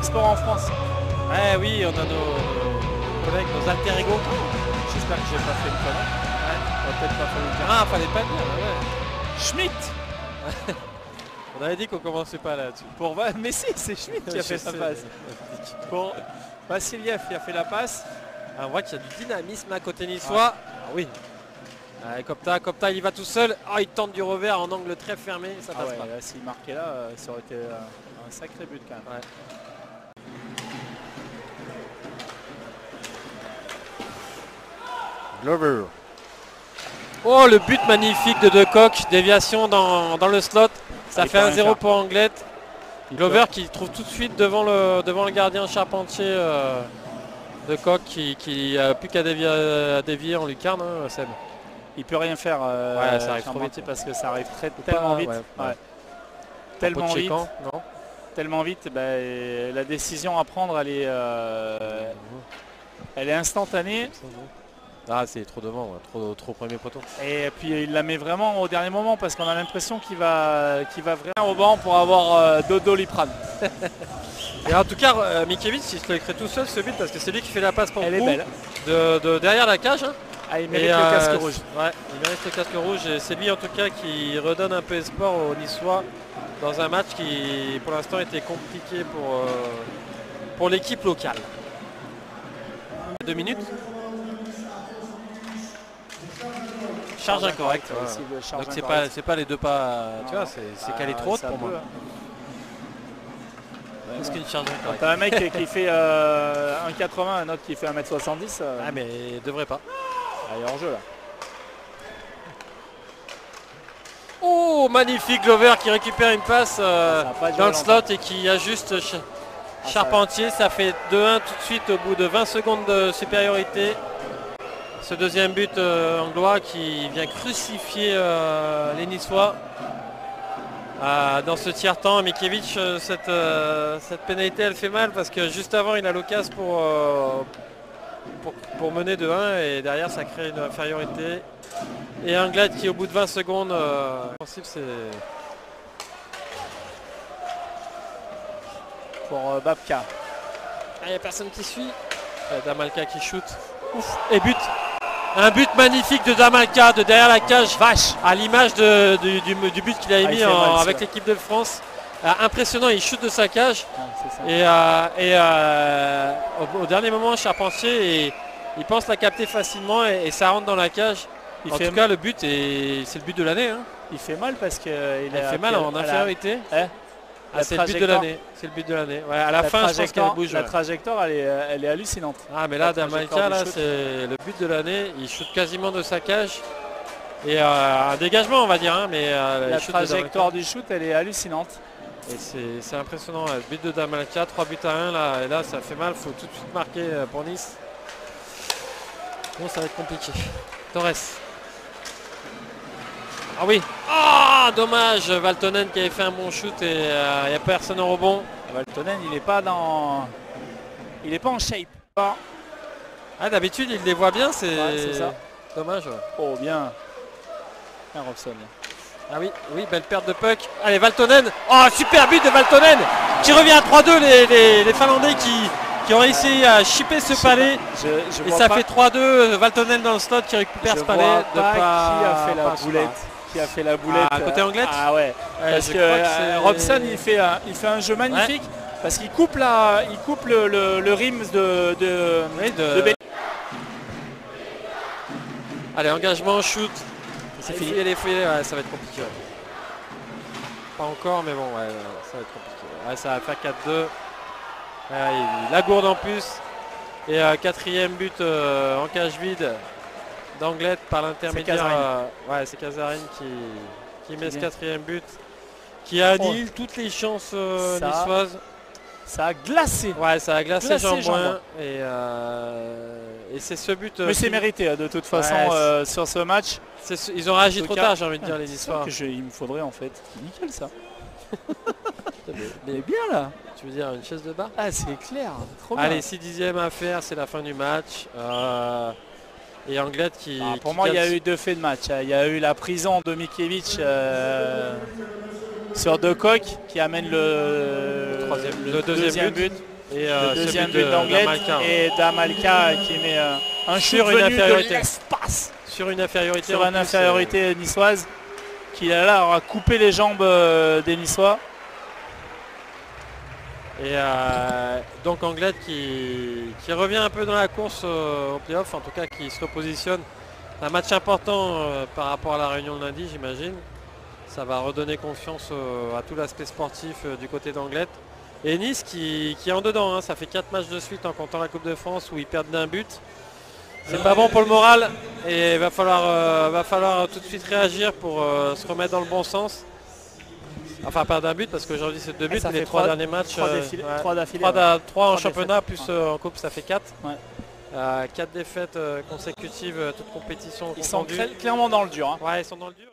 sport en France. Ouais, oui, on a nos collègues, nos alter ego. J'espère que j'ai pas fait une connerie. Ouais, peut-être pas fallu le dire. Ah, fallait pas le dire, ouais. Schmitt. On avait dit qu'on commençait pas là-dessus. Mais si, c'est Schmitt qui a fait la passe. Pour Vassiliev qui a fait la passe. Ah, on voit qu'il y a du dynamisme à côté niçois. Ah oui. Kopta, il y va tout seul. Ah, il tente du revers en angle très fermé. Ça passe pas. S'il marquait là, ça aurait été un sacré but quand même. Ouais. Glover. Oh, le but magnifique de De Kock. Déviation dans le slot. Ça fait 1-0 pour Anglette. Glover qui trouve tout de suite devant le gardien Charpentier De Kock qui a plus qu'à dévier en lucarne, hein, Seb. Il peut rien faire ça arrive trop vite parce que ça arrive tellement vite. Ouais. Tellement vite. Non, tellement vite, la décision à prendre elle est instantanée. Ah, c'est trop devant, trop premier poteau. Et puis il la met vraiment au dernier moment parce qu'on a l'impression qu'il va vraiment au banc pour avoir Dodo Liprane. Et en tout cas, Mikiewicz, il se le crée tout seul ce but parce que c'est lui qui fait la passe pour Elle est belle. De derrière la cage. Hein. Ah, il mérite le casque rouge. Ouais, il mérite le casque rouge et c'est lui en tout cas qui redonne un peu espoir aux Niçois dans un match qui pour l'instant était compliqué pour l'équipe locale. 2 minutes. Charge incorrecte. Ouais. Donc c'est pas les deux pas. Tu vois, c'est calé trop haute pour moi. Est-ce qu'une charge incorrecte? T'as un mec qui fait 1,80, un autre qui fait 1m70. Ah mais il devrait pas. Il est en jeu là. Oh, magnifique Glover qui récupère une passe dans le slot et qui ajuste Charpentier. Ça fait 2-1 tout de suite au bout de 20 secondes de supériorité. Ce deuxième but anglois qui vient crucifier les Niçois. Dans ce tiers-temps, Mikiewicz, cette pénalité elle fait mal parce que juste avant il a l'occasion pour mener de 1 et derrière ça crée une infériorité. Et Anglade qui au bout de 20 secondes, c'est pour Babka. Il n'y a personne qui suit. Damalka qui shoot. Ouf, et but. Un but magnifique de Damalka de derrière la cage. Vache. À l'image du but qu'il a mis avec l'équipe de France. Impressionnant, il shoot de sa cage. Au dernier moment, Charpentier, il pense la capter facilement et ça rentre dans la cage. En tout cas, le but, c'est le but de l'année. Hein. Il fait mal parce qu'il fait mal en infériorité. C'est le but de l'année. C'est le but de l'année. Ouais, à la fin, je pense qu'elle bouge. La trajectoire, elle est hallucinante. Ah, mais là, Damalka, là, c'est le but de l'année. Il shoot quasiment de sa cage. Et un dégagement, on va dire. Hein, mais la trajectoire du shoot, elle est hallucinante. Et c'est impressionnant. Le but de Damalka, 3 buts à 1. Là, et là, ça fait mal. Il faut tout de suite marquer pour Nice. Bon, ça va être compliqué. Torres. Ah oui. Ah, dommage. Valtonen qui avait fait un bon shoot et il n'y a personne au rebond. Valtonen, il n'est pas en shape. Ah, d'habitude, il les voit bien. C'est ça. Dommage. Ouais. Oh, bien. Robson. Ah oui, belle perte de puck. Allez, Valtonen. Oh, super but de Valtonen qui revient à 3-2. Les Finlandais qui ont réussi à chipper ce palais. Et ça fait 3-2. Valtonen dans le slot qui récupère ce palais. Qui a fait la boulette. Qui a fait la boulette côté Anglette. Ah ouais. Parce que Robson il fait un jeu magnifique parce qu'il coupe le rim de Allez, engagement, shoot. C'est fini. Ouais, ça va être compliqué. Ouais. Pas encore, mais bon, ça va être compliqué. Ouais, ça va faire 4-2. La gourde en plus. Et quatrième but en cage vide d'Anglette par l'intermédiaire. C'est Casarine qui met ce quatrième but. Qui annule toutes les chances niçoises. Ça a glacé. Ouais, ça a glacé Jean-Bouin. Et c'est ce but. Mais c'est mérité de toute façon sur ce match. Ils ont réagi trop tard, j'ai envie de dire, les Niçois. Il me faudrait en fait. Nickel ça. Mais bien là. Tu veux dire une chaise de bar? Ah, c'est clair. Trop Allez, bien. 6 dixièmes à faire, c'est la fin du match. Et Anglette qui... pour moi, il y a eu 2 faits de match. Il y a eu la prison de Mikiewicz sur De Kock qui amène le deuxième but. Et le deuxième but d'Anglet et Damalka qui met un shoot venu de l'espace sur une infériorité, sur une infériorité niçoise qui là aura coupé les jambes des Niçois. Et donc Anglet qui revient un peu dans la course au play-off, en tout cas qui se repositionne. Un match important par rapport à la réunion de lundi, j'imagine. Ça va redonner confiance à tout l'aspect sportif du côté d'Anglet. Et Nice qui est en dedans, hein. Ça fait 4 matchs de suite en comptant la Coupe de France où ils perdent d'un but. C'est pas bon pour le moral et il va falloir tout de suite réagir pour se remettre dans le bon sens. Enfin pas d'un but parce qu'aujourd'hui c'est 2 buts, mais les 3 derniers matchs. 3 d'affilée. 3 en championnat plus en coupe ça fait 4. Ouais. 4 défaites consécutives, toutes compétitions Ils sont confondues. clairement dans le dur. Hein. Ouais, ils sont dans le dur.